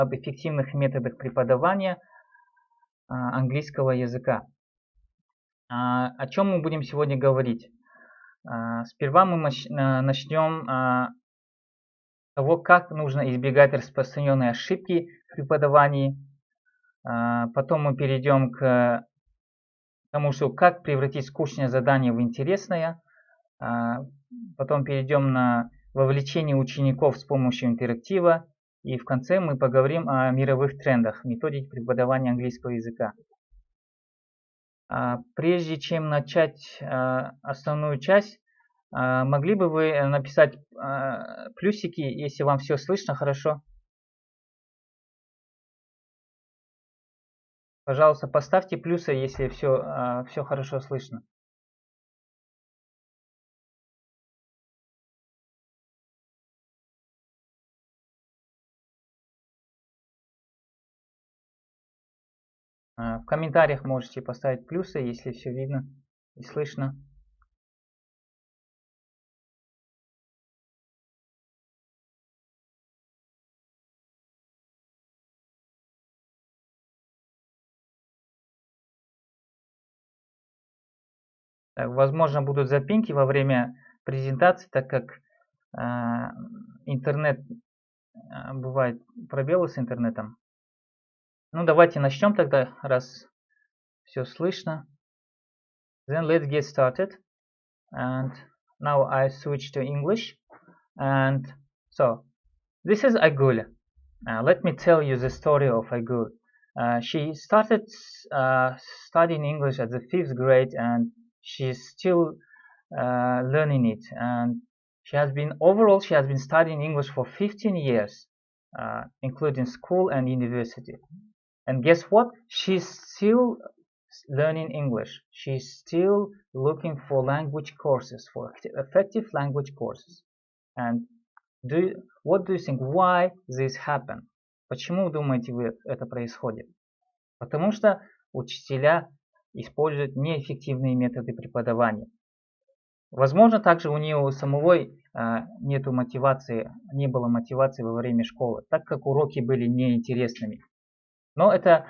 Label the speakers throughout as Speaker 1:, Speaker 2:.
Speaker 1: об эффективных методах преподавания английского языка. О чем мы будем сегодня говорить? Сперва мы начнем с того, как нужно избегать распространенные ошибки в преподавании. Потом мы перейдем к тому, что как превратить скучное задание в интересное. Потом перейдем на вовлечение учеников с помощью интерактива. И в конце мы поговорим о мировых трендах, методике преподавания английского языка. Прежде чем начать основную часть, могли бы вы написать плюсики, если вам все слышно хорошо? Пожалуйста, поставьте плюсы, если все хорошо слышно. В комментариях можете поставить плюсы, если все видно и слышно. Так, возможно, будут запинки во время презентации, так как интернет, бывает пробелы с интернетом. Ну, давайте начнем тогда, раз все слышно. Then let's get started. And now I switch to English. And so, this is Aygul. Let me tell you the story of Aygul. She started studying English at the 5th grade, and she's still learning it. And she has been studying English for 15 years, including school and university. And guess what? She's still learning English. She's still looking for language courses, for effective language courses. And what do you think? Why this happened? Почему, думаете вы, это происходит? Потому что учителя используют неэффективные методы преподавания. Возможно, также у нее самой не было мотивации во время школы, так как уроки были неинтересными. Но это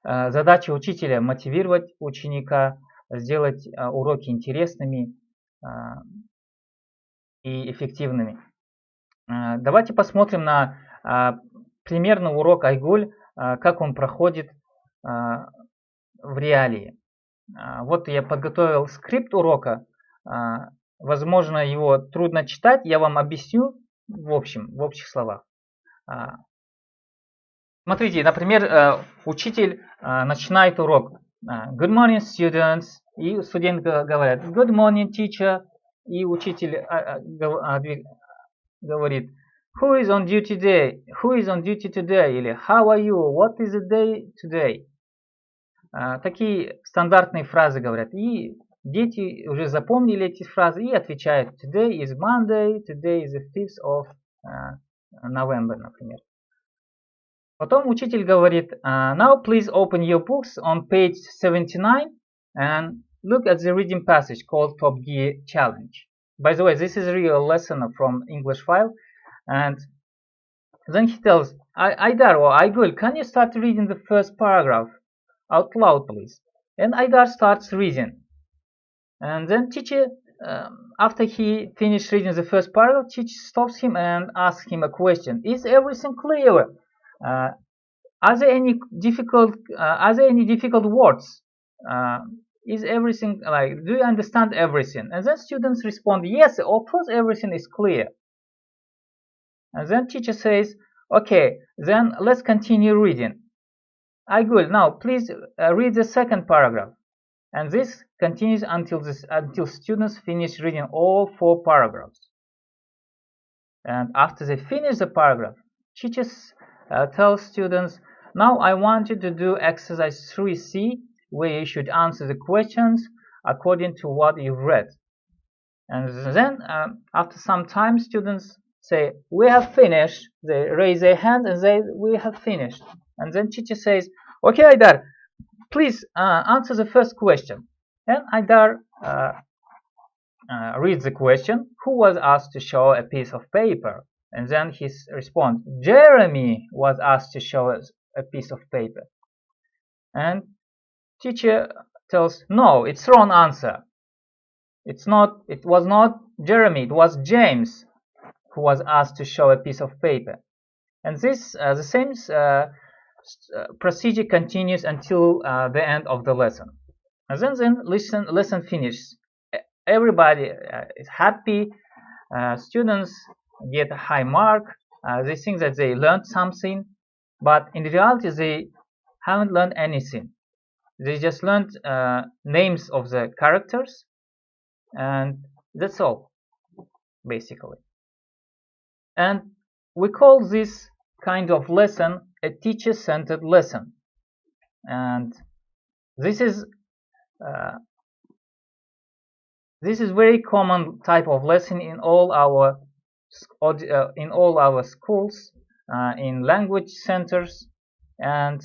Speaker 1: задача учителя — мотивировать ученика, сделать уроки интересными и эффективными. Давайте посмотрим на примерный урок Айгуль, как он проходит в реалии. Вот я подготовил скрипт урока. Возможно, его трудно читать, я вам объясню в общих словах. Смотрите, например, учитель начинает урок. Good morning, students. И студент говорит Good morning, teacher. И учитель говорит Who is on duty today? Who is on duty today? Или How are you? What is the day today? Такие стандартные фразы говорят. И дети уже запомнили эти фразы и отвечают Today is Monday, today is the 5th of November, например. Потом учитель говорит Now please open your books on page 79 and look at the reading passage called Top Gear Challenge. By the way, this is a real lesson from English file. And then he tells Aydar or Aygul, can you start reading the first paragraph out loud, please? And Aydar starts reading. And then teacher, after he finished reading the first paragraph, teacher stops him and asks him a question. Is everything clear? Are there any difficult words? Is everything do you understand everything? And then students respond, yes, of course everything is clear. And then teacher says, okay, then let's continue reading. Aygul, now please read the second paragraph. And this continues until students finish reading all 4 paragraphs. And after they finish the paragraph, teachers tell students, now I want you to do exercise 3C, where you should answer the questions according to what you've read. And then after some time, students say, we have finished. They raise their hand and say, we have finished. And then teacher says, okay, Aydar, please answer the first question. And Aydar reads the question, who was asked to show a piece of paper? And then his response, Jeremy was asked to show us a piece of paper. And teacher tells, no, it's wrong answer. It was not Jeremy, it was James who was asked to show a piece of paper. And this, the same procedure continues until the end of the lesson. And then lesson finishes. Everybody is happy. Students get a high mark. They think that they learned something, but in reality they haven't learned anything. They just learned names of the characters, and that's all, basically. And we call this kind of lesson a teacher-centered lesson. And this is very common type of lesson in all our schools, in language centers. And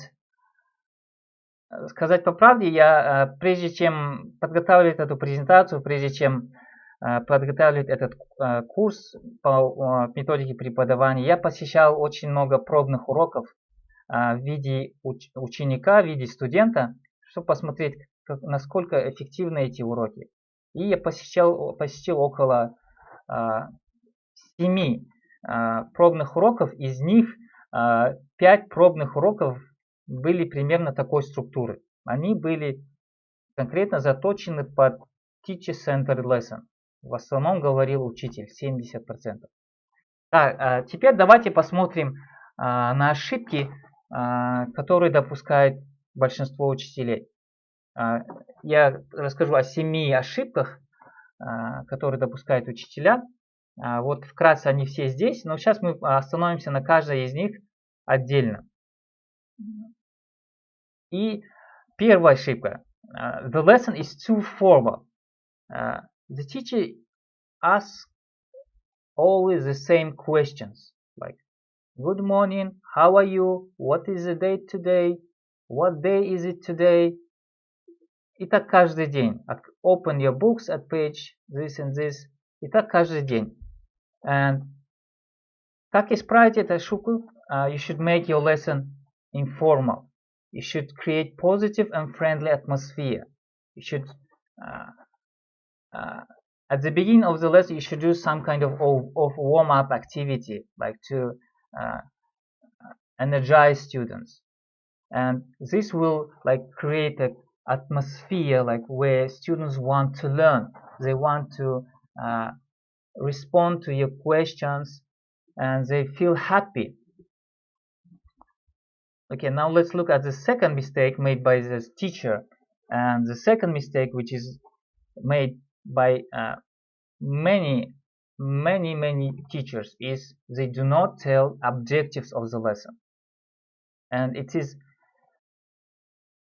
Speaker 1: сказать по правде, я прежде чем подготавливать эту презентацию, прежде чем подготавливать этот курс по методике преподавания, я посещал очень много пробных уроков в виде ученика, в виде студента, чтобы посмотреть, насколько эффективны эти уроки. И я посетил около 7 пробных уроков, из них 5 пробных уроков были примерно такой структуры. Они были конкретно заточены под teacher-centered lesson. В основном говорил учитель, 70%. Так, теперь давайте посмотрим на ошибки, которые допускают большинство учителей. Я расскажу о 7 ошибках, которые допускают учителя. Вот вкратце они все здесь, но сейчас мы остановимся на каждой из них отдельно. И первая ошибка. The lesson is too formal. The teacher asks always the same questions, like good morning, how are you, what is the date today, what day is it today. И так каждый день. Open your books at page this and this. И так каждый день. And как исправить эту ошибку? You should make your lesson informal. You should create positive and friendly atmosphere. You should, at the beginning of the lesson, you should do some kind of warm-up activity, like to energize students. And this will create an atmosphere where students want to learn. They want to respond to your questions, and they feel happy. Okay, now let's look at the second mistake made by the teacher. And the second mistake, which is made by many teachers, is they do not tell objectives of the lesson. And it is,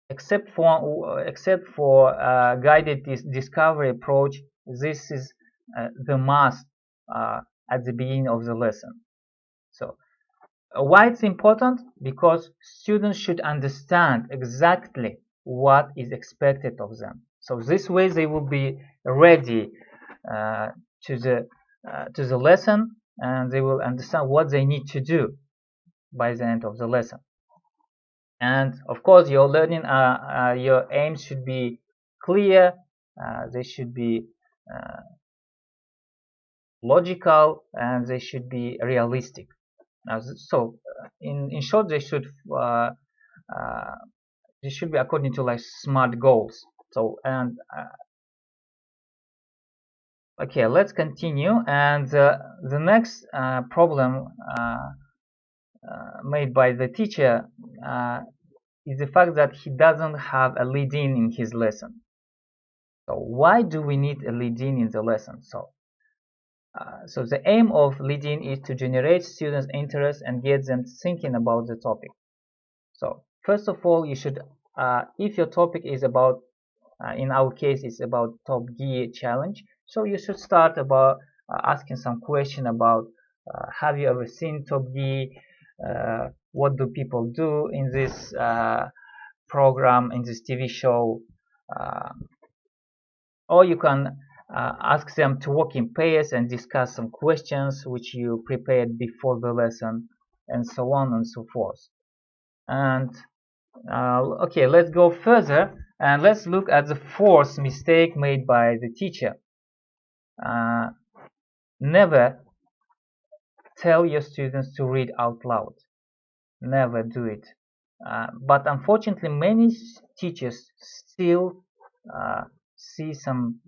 Speaker 1: except for guided discovery approach, this is the must at the beginning of the lesson. So why it's important? Because students should understand exactly what is expected of them. So this way they will be ready to the lesson, and they will understand what they need to do by the end of the lesson. And of course, your learning, your aims should be clear. They should be logical, and they should be realistic. So in short, they should be according to SMART goals. So and okay, let's continue. And the next problem made by the teacher is the fact that he doesn't have a lead-in his lesson. So why do we need a lead-in the lesson? So the aim of lead-in is to generate students' interest and get them thinking about the topic. So first of all, you should, if your topic is about, in our case, it's about Top Gear challenge. So you should start about asking some question about, have you ever seen Top Gear? What do people do in this program, in this TV show? Or you can ask them to work in pairs and discuss some questions which you prepared before the lesson, and so on and so forth. And okay, let's go further and let's look at the fourth mistake made by the teacher. Never tell your students to read out loud. Never do it. But unfortunately, many teachers still see some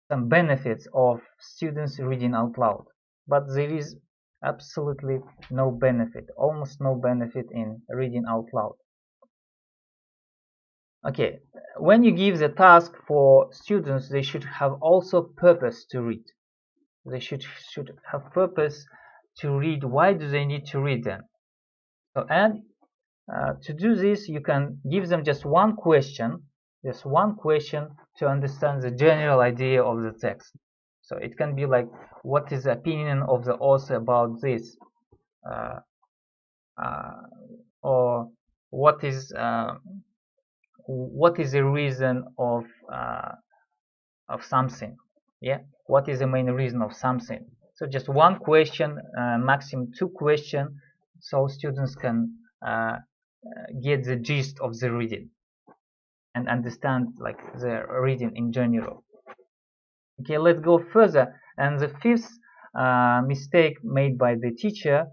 Speaker 1: benefits of students reading out loud. But there is absolutely no benefit, almost no benefit in reading out loud. Okay, when you give the task for students, they should have also purpose to read. They should have purpose to read. Why do they need to read them? So, and to do this, you can give them just one question to understand the general idea of the text. So it can be like, what is the opinion of the author about this? Or what is the reason of something? Yeah, what is the main reason of something? So just one question, maximum two questions, so students can get the gist of the reading and understand like the reading in general. Okay, let's go further. And the fifth mistake made by the teacher,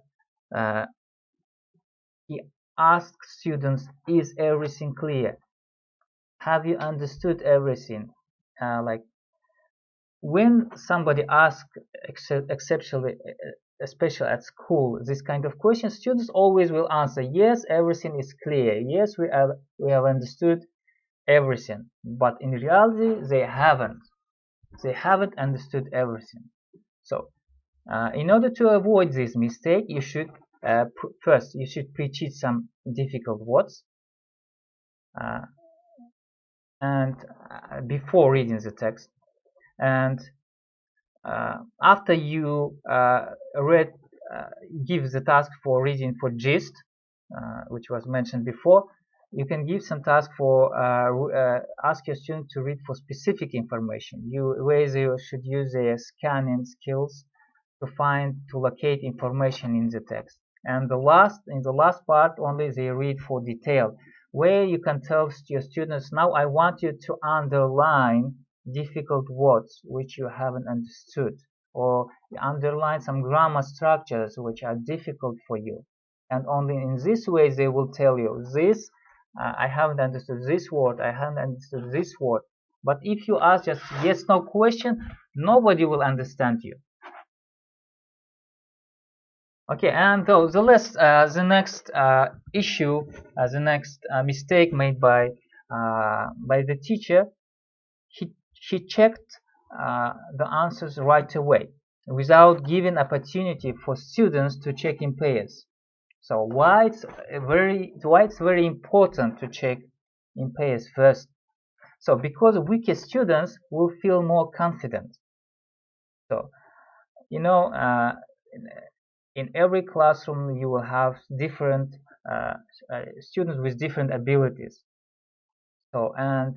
Speaker 1: he asks students, is everything clear? Have you understood everything? Like when somebody asks, especially at school, this kind of question, students always will answer, yes, everything is clear. Yes, we have understood everything. But in reality, they haven't. They haven't understood everything. So, in order to avoid this mistake, you should first pre-teach some difficult words, and before reading the text, and after you give the task for reading for gist, which was mentioned before, you can give some task for ask your student to read for specific information. You should use their scanning skills to locate information in the text. And in the last part, only they read for detail, where you can tell your students, now I want you to underline difficult words which you haven't understood, or underline some grammar structures which are difficult for you. And only in this way they will tell you, this I haven't understood this word, I haven't understood this word. But if you ask just yes no question, nobody will understand you. Okay, and the next issue, the next mistake made by the teacher, he checked the answers right away without giving opportunity for students to check in pairs. So why it's very important to check in pairs first? So because weaker students will feel more confident. So in every classroom you will have different students with different abilities. So, and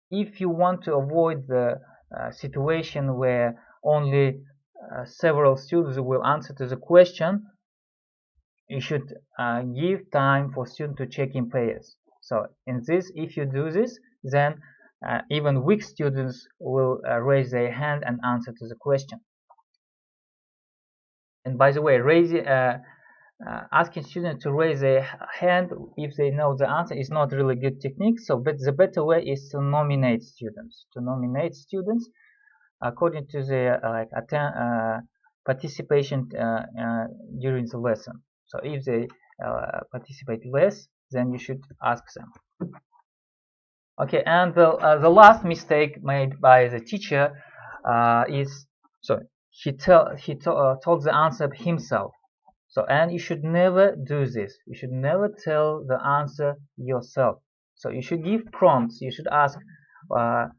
Speaker 1: if you want to avoid the situation where only several students will answer to the question, you should give time for students to check in pairs. So if you do this, then even weak students will raise their hand and answer to the question. And by the way, asking students to raise their hand if they know the answer is not really good technique. So, but the better way is to nominate students. According to their participation during the lesson. So, if they participate less, then you should ask them. Okay, and the last mistake made by the teacher is he told the answer himself. So, and you should never do this. You should never tell the answer yourself. So you should give prompts. You should ask, are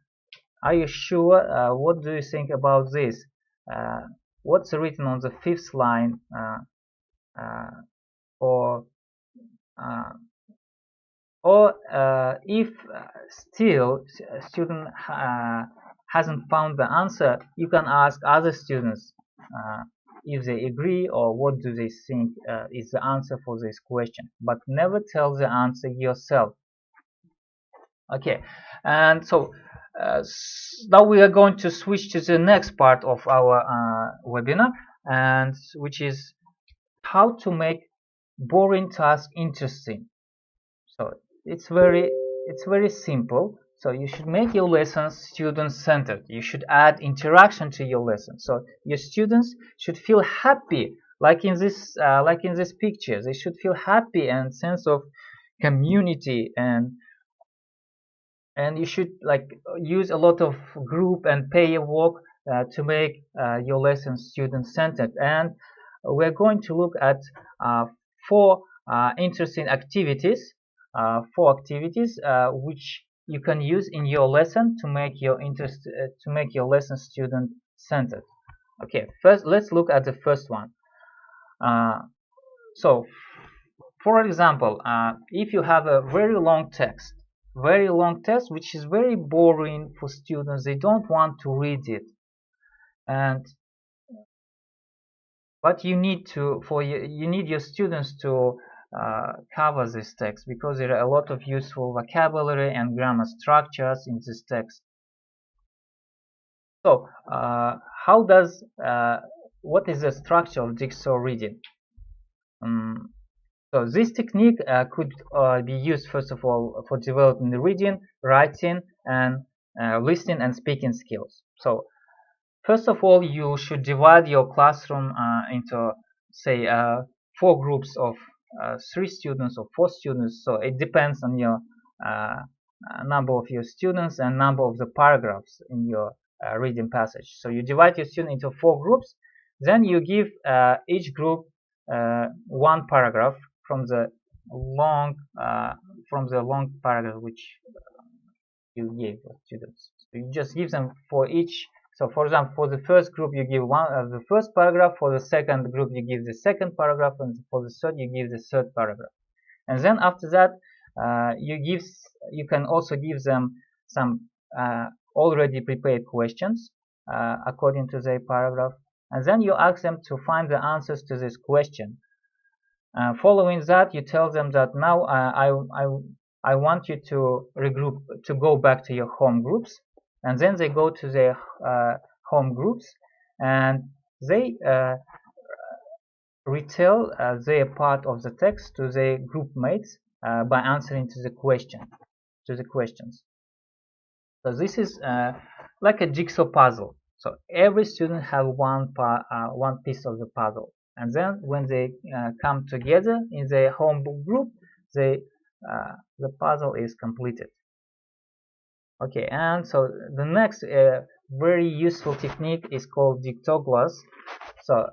Speaker 1: you sure? What do you think about this? What's written on the 5th line? Or or if still student hasn't found the answer, you can ask other students if they agree or what do they think is the answer for this question, but never tell the answer yourself. Okay, and so now we are going to switch to the next part of our webinar, and which is how to make boring tasks interesting. So it's very simple. So you should make your lessons student-centered. You should add interaction to your lesson. So your students should feel happy, like in this picture. They should feel happy and sense of community, and you should like use a lot of group and pair work to make your lesson student-centered. And we're going to look at 4 interesting activities. 4 activities which you can use in your lesson to make your lesson student-centered. Okay, first let's look at the first one. So, for example, if you have a very long text which is very boring for students, they don't want to read it, but you need your students to cover this text, because there are a lot of useful vocabulary and grammar structures in this text. So what is the structure of jigsaw reading? So this technique could be used first of all for developing the reading, writing, and listening and speaking skills. So first of all, you should divide your classroom into, say, 4 groups of 3 students or 4 students. So it depends on your number of your students and number of the paragraphs in your reading passage. So you divide your students into 4 groups. Then you give each group 1 paragraph from the long paragraph which you gave the students. So you just give them for each. So for example, for the first group you give the first paragraph, for the second group you give the second paragraph, and for the third you give the third paragraph. And then after that you can also give them some already prepared questions according to their paragraph, and then you ask them to find the answers to this question. Following that, you tell them that now I want you to regroup, to go back to your home groups, and then they go to their home groups and they retell their part of the text to their group mates by answering to the questions. So this is like a jigsaw puzzle. So every student have one piece of the puzzle, and then when they come together in their home group, the puzzle is completed. Okay, and so the next very useful technique is called dictogloss. So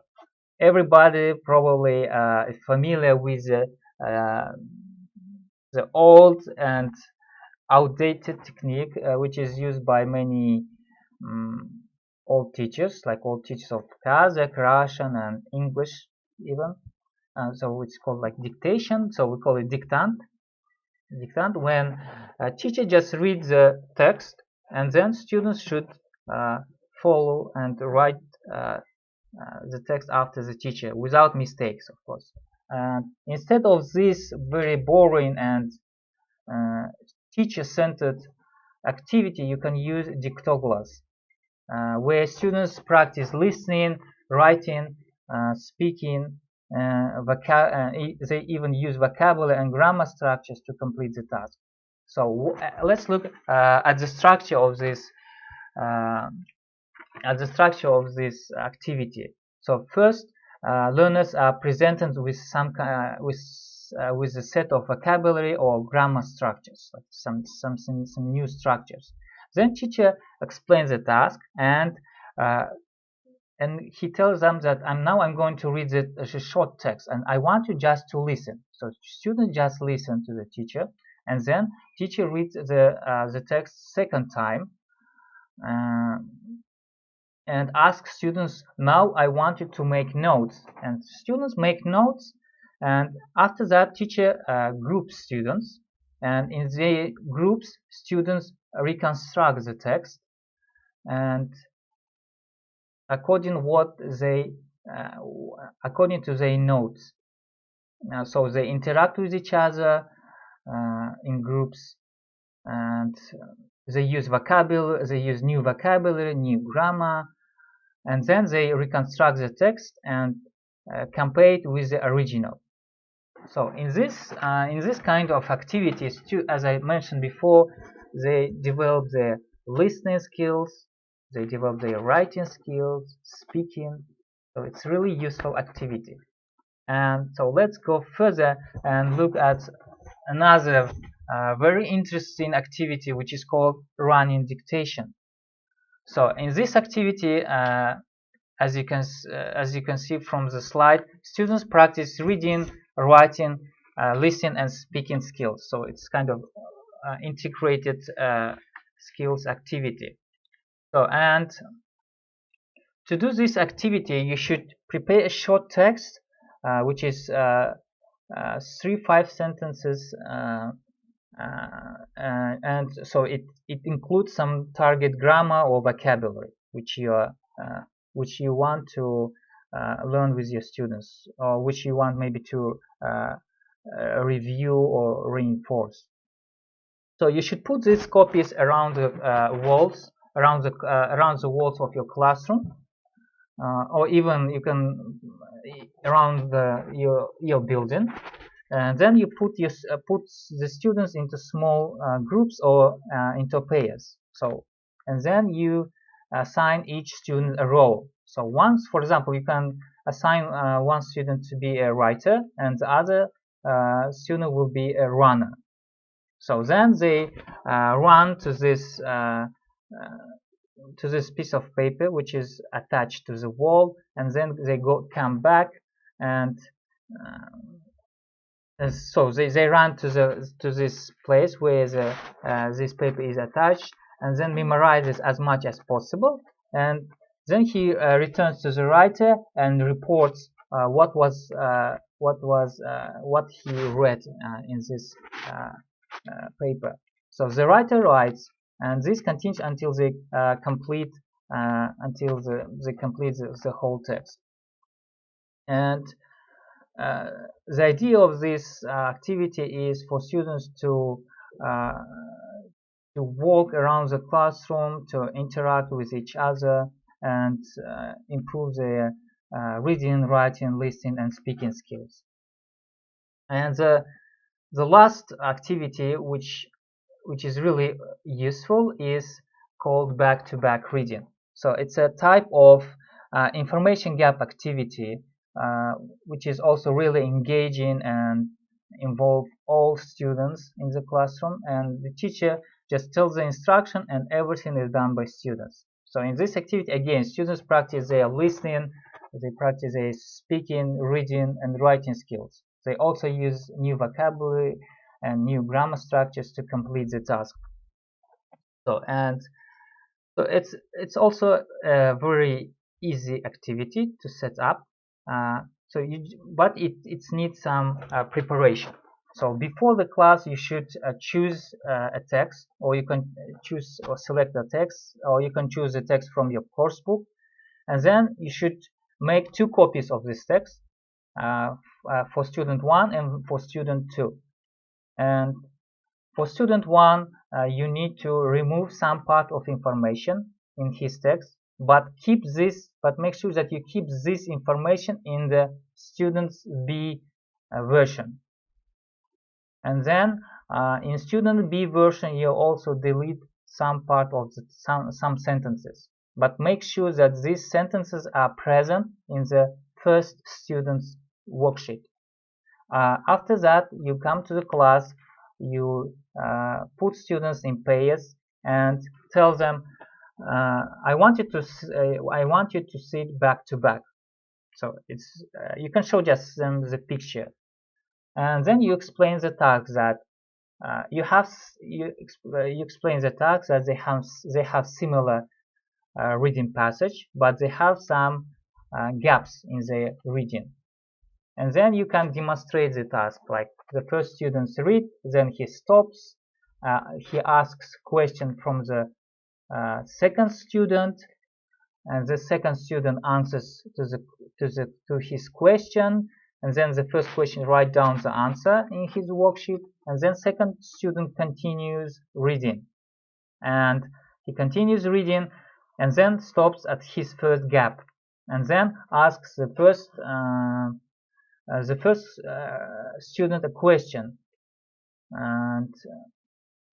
Speaker 1: everybody probably is familiar with the old and outdated technique which is used by many old teachers, like old teachers of Kazakh, Russian, and English even. So it's called like dictation. So we call it dictant. When a teacher just reads the text, and then students should follow and write the text after the teacher without mistakes, of course. Instead of this very boring and teacher-centered activity, you can use dictogloss, where students practice listening, writing, speaking. They even use vocabulary and grammar structures to complete the task. So let's look at the structure of this activity. So first, learners are presented with with a set of vocabulary or grammar structures, like some new structures. Then teacher explains the task, and he tells them that I'm going to read a short text, and I want you just to listen. So students just listen to the teacher, and then teacher reads the text second time, and asks students, now I want you to make notes. And students make notes, and after that teacher groups students, and in the groups students reconstruct the text and according to their notes. So they interact with each other in groups, and they use vocabulary, they use new vocabulary, new grammar, and then they reconstruct the text and compare it with the original. So in this kind of activities, as I mentioned before, they develop their listening skills, they develop their writing skills, speaking. So it's really useful activity. And so let's go further and look at another very interesting activity, which is called running dictation. So in this activity, as you can see from the slide, students practice reading, writing, listening, and speaking skills. So it's kind of integrated skills activity. So, and to do this activity, you should prepare a short text, which is 3-5 sentences, and so it includes some target grammar or vocabulary which you want to learn with your students, or which you want maybe to review or reinforce. So you should put these copies around the walls, around the walls of your classroom, or even you can around your building. And then you put the students into small groups or into pairs. So, and then you assign each student a role. So once, for example, you can assign one student to be a writer and the other student will be a runner. So then they run to this piece of paper which is attached to the wall, and then they come back, and so they run to this place where this paper is attached, and then memorizes as much as possible, and then he returns to the writer and reports what he read in this paper. So the writer writes, and this continues until they complete the whole text. And the idea of this activity is for students to walk around the classroom, to interact with each other, and improve their reading, writing, listening, and speaking skills. And the last activity, which is really useful, is called back-to-back reading. So it's a type of information gap activity which is also really engaging and involve all students in the classroom, and the teacher just tells the instruction and everything is done by students. So in this activity, again, students practice their listening, they practice their speaking, reading, and writing skills. They also use new vocabulary and new grammar structures to complete the task. So it's also a very easy activity to set up. But it needs some preparation. So before the class, you should choose a text, or you can choose or select a text, or you can choose a text from your course book, and then you should make 2 copies of this text for student 1 and for student 2. And for student 1, you need to remove some part of information in his text, but make sure that you keep this information in the student's B version. And then in student B version, you also delete some part of some sentences, but make sure that these sentences are present in the first student's worksheet. After that, you come to the class, you put students in pairs and tell them, I want you to sit back to back. So it's you can show just them the picture, and then you explain the task that you explain the task that they have similar reading passage, but they have some gaps in their reading. And then you can demonstrate the task, like the first student read, then he stops, he asks question from the second student, and the second student answers to his question, and then the first question write down the answer in his worksheet, and then second student continues reading, and he continues reading and then stops at his first gap, and then asks the first student a question, and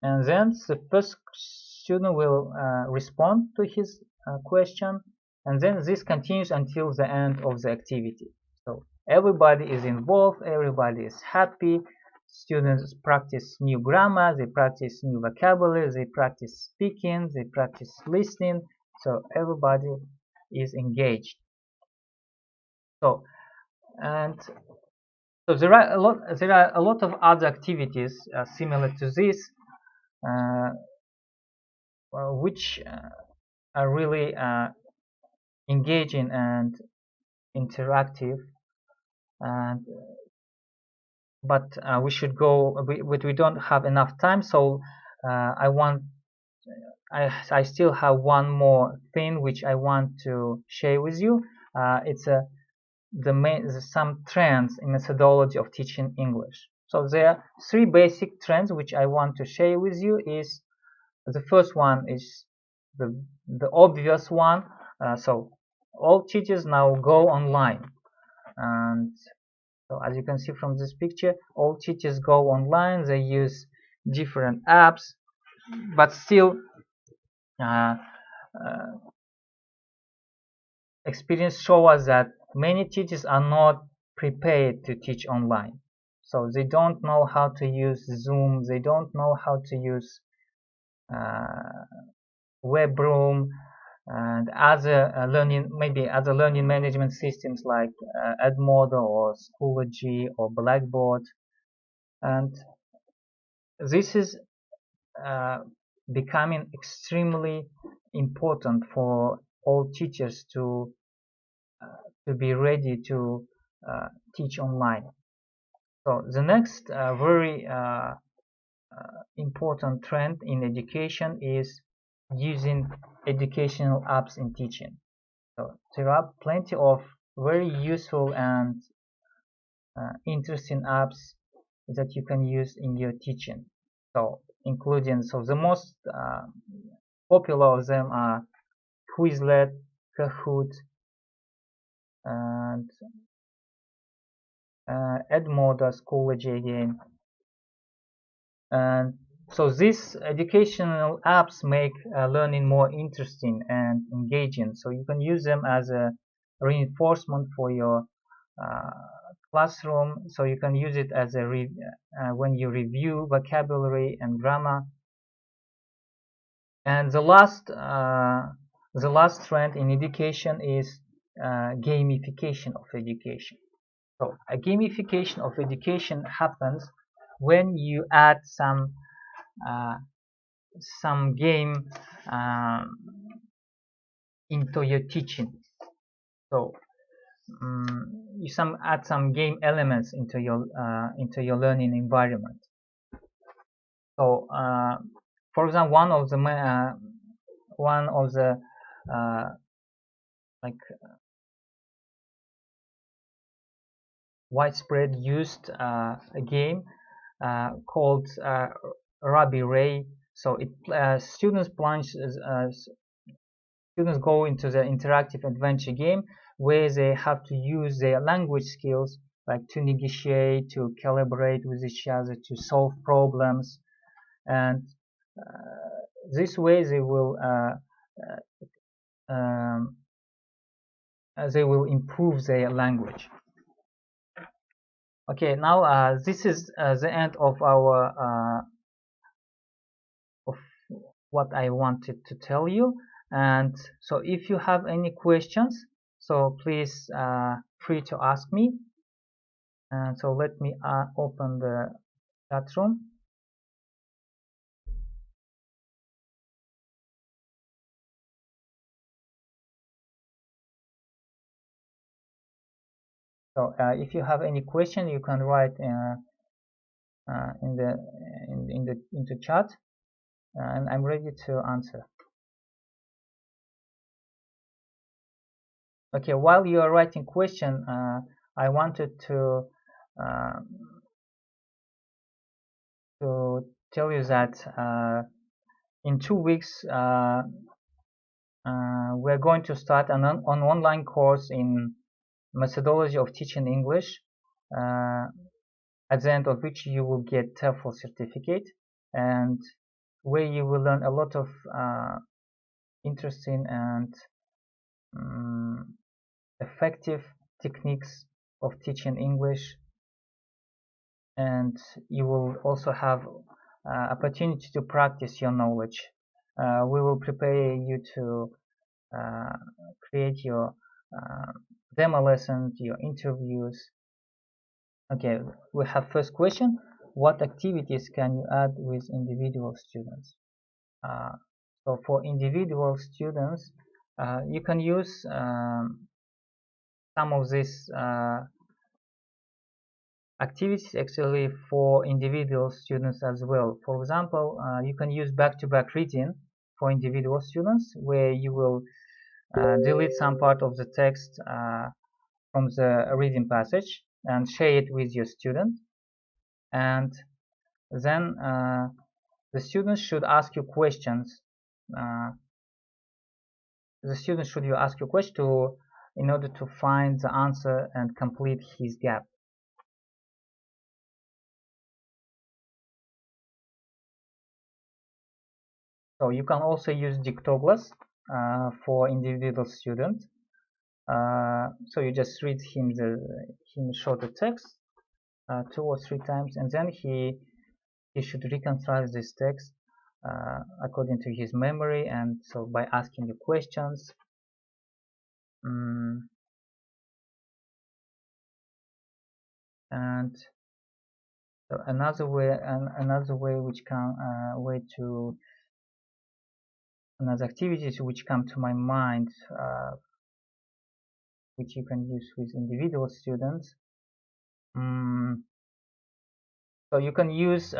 Speaker 1: then the first student will respond to his question, and then this continues until the end of the activity. So everybody is involved, everybody is happy. Students practice new grammar, they practice new vocabulary, they practice speaking, they practice listening, so everybody is engaged. So there are a lot of other activities similar to this, which are really engaging and interactive, but we should go, but we don't have enough time, so I still have one more thing which I want to share with you. It's some trends in methodology of teaching English. So there are 3 basic trends which I want to share with you. Is the first one is the obvious one. So all teachers now go online, and so as you can see from this picture, all teachers go online. They use different apps, but still experience show us that many teachers are not prepared to teach online. So they don't know how to use Zoom, they don't know how to use Webroom and other learning management systems like Edmodo or Schoology or Blackboard. And this is becoming extremely important for all teachers to be ready to teach online. So the next very important trend in education is using educational apps in teaching. So there are plenty of very useful and interesting apps that you can use in your teaching. So including, so the most popular of them are Quizlet, Kahoot, and Edmodo, Schoology again. And so these educational apps make learning more interesting and engaging. So you can use them as a reinforcement for your classroom. So you can use it as a when you review vocabulary and grammar. And the last trend in education is gamification of education. So a gamification of education happens when you add some game into your teaching. So you add some game elements into your learning environment. So for example, one of the like widespread used a game called Rabi Ray. So students go into the interactive adventure game where they have to use their language skills, like to negotiate, to collaborate with each other, to solve problems, and this way they will improve their language. Okay, now this is the end of our of what I wanted to tell you. And so if you have any questions, so please free to ask me. And so let me open the chat room. So if you have any question, you can write in the chat, and I'm ready to answer. Okay, while you are writing question, I wanted to tell you that in 2 weeks we're going to start an online course in methodology of teaching English, at the end of which you will get TOEFL certificate, and where you will learn a lot of interesting and effective techniques of teaching English, and you will also have opportunity to practice your knowledge. We will prepare you to create your demo lessons, your interviews. Okay, we have first question. What activities can you add with individual students? So for individual students, you can use some of these activities actually for individual students as well. For example, you can use back-to-back reading for individual students, where you will delete some part of the text from the reading passage and share it with your student, and then the students should ask you questions. The student should ask you question in order to find the answer and complete his gap. So you can also use Dictoglass for individual student. So you just read him shorter text 2 or 3 times, and then he should reconcile this text according to his memory, and so by asking you questions. And so another activities which come to my mind, which you can use with individual students. So you can use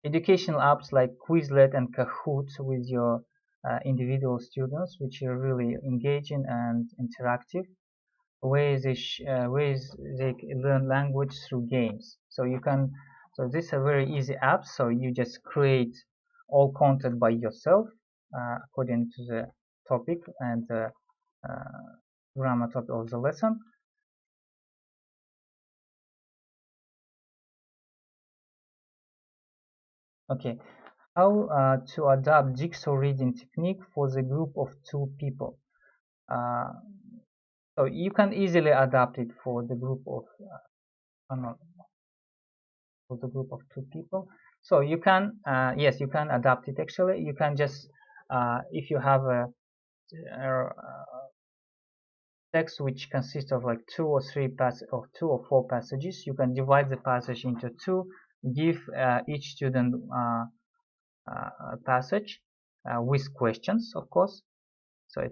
Speaker 1: educational apps like Quizlet and Kahoot with your individual students, which are really engaging and interactive, ways they learn language through games. So these are very easy apps. So you just create all content by yourself according to the topic and the grammar topic of the lesson. Okay, how to adapt jigsaw reading technique for the group of 2 people. So you can easily adapt it for the group of 2 people. So you can yes, you can adapt it. Actually, you can just if you have a text which consists of like 2 or 4 passages, you can divide the passage into 2, give each student a passage with questions, of course. So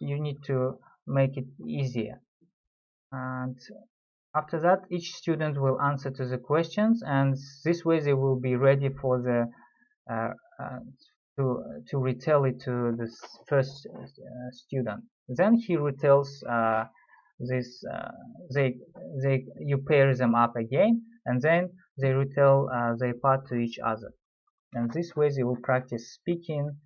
Speaker 1: you need to make it easier, and after that each student will answer to the questions, and this way they will be ready for the to retell it to the first student. Then he retells you pair them up again, and then they retell their part to each other, and this way they will practice speaking,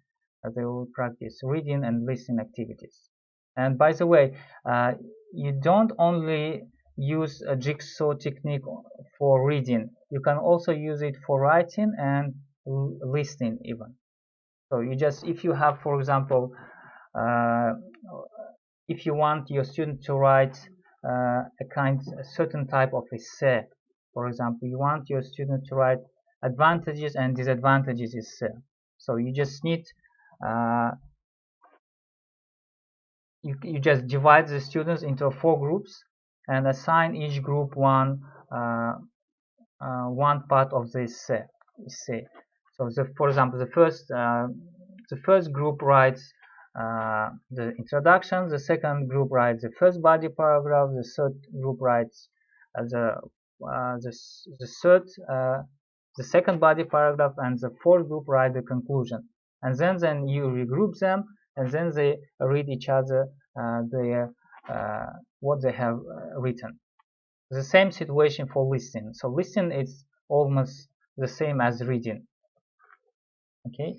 Speaker 1: they will practice reading and listening activities. And by the way, you don't only use a jigsaw technique for reading, you can also use it for writing and listening even. So you just, if you have, for example, if you want your student to write a certain type of essay, for example, you want your student to write advantages and disadvantages essay. So you just need you just divide the students into 4 groups and assign each group one part of the essay. So for example, the first group writes the introduction, the second group writes the first body paragraph, the third group writes the second body paragraph, and the fourth group writes the conclusion. And then you regroup them, and then they read each other what they have written. The same situation for listening. So listening is almost the same as reading. Okay.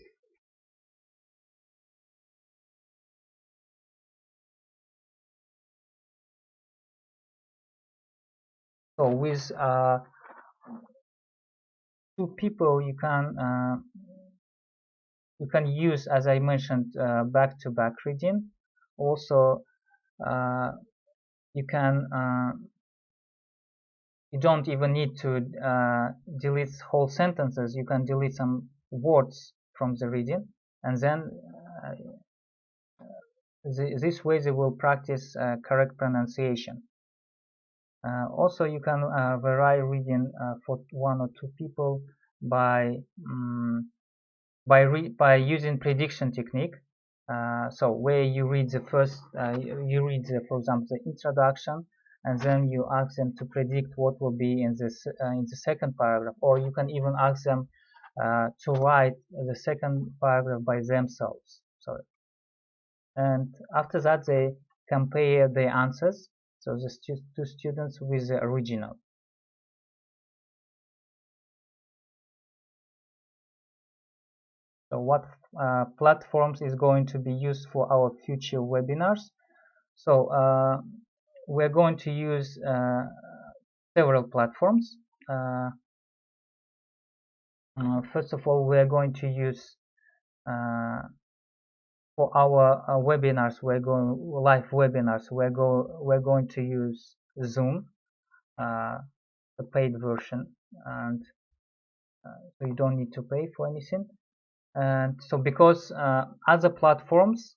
Speaker 1: So with two people, you can use, as I mentioned, back-to-back reading. Also, you don't even need to delete whole sentences. You can delete some words from the reading, and then this way they will practice correct pronunciation. Also, you can vary reading for one or two people by using prediction technique. So where you read the first, for example, the introduction, and then you ask them to predict what will be in the second paragraph, or you can even ask them to write the second paragraph by themselves. Sorry. And after that, they compare their answers. So the two students with the original. So what platforms is going to be used for our future webinars? So we're going to use several platforms. First of all, we're going to use for our webinars, live webinars. We're going to use Zoom, the paid version, and so you don't need to pay for anything. And so because other platforms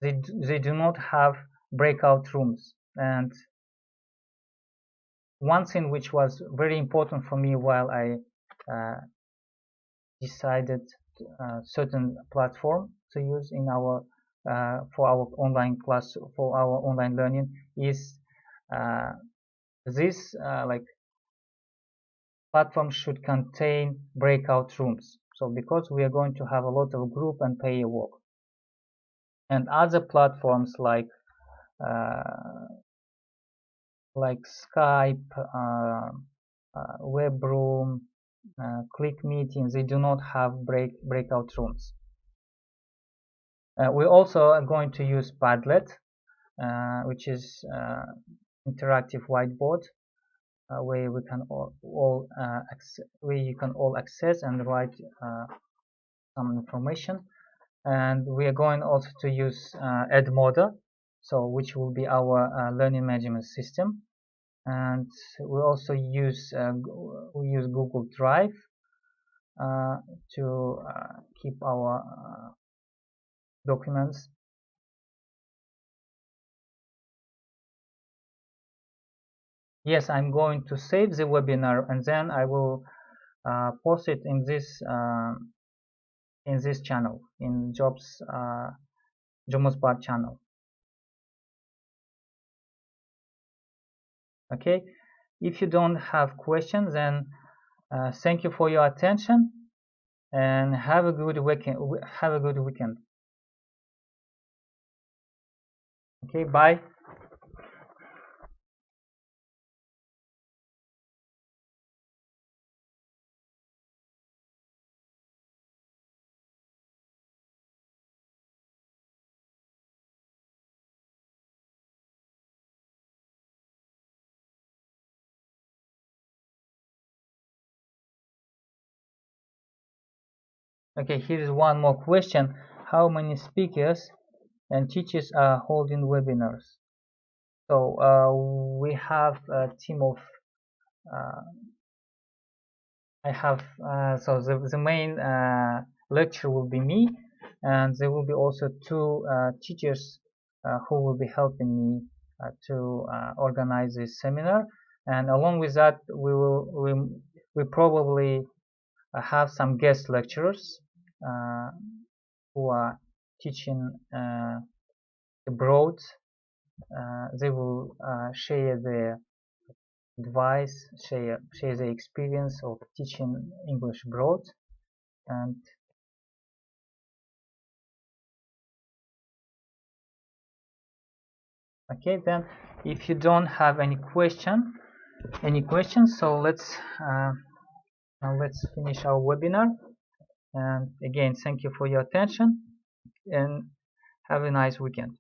Speaker 1: they do not have breakout rooms, and one thing which was very important for me while I decided certain platform to use in our for our online class, for our online learning, is this like platform should contain breakout rooms. So because we are going to have a lot of group and pair work, and other platforms like Skype, Webroom, Click Meetings, they do not have breakout rooms. We also are going to use Padlet, which is interactive whiteboard, where we can where you can all access and write some information. And we are going also to use Edmodo, so which will be our learning management system. And we also use Google Drive to keep our documents. Yes, I'm going to save the webinar, and then I will post it in this channel, in Jobs Bar channel. Okay, if you don't have questions, then thank you for your attention, and have a good weekend. Okay, bye. Okay, here is one more question. How many speakers and teachers are holding webinars? So we have a team of I have so the main lecturer will be me, and there will be also two teachers who will be helping me to organize this seminar. And along with that, we probably have some guest lecturers who are teaching abroad. They will share their advice, share their experience of teaching English abroad. And okay, then if you don't have any questions, so let's finish our webinar. And again, thank you for your attention and have a nice weekend.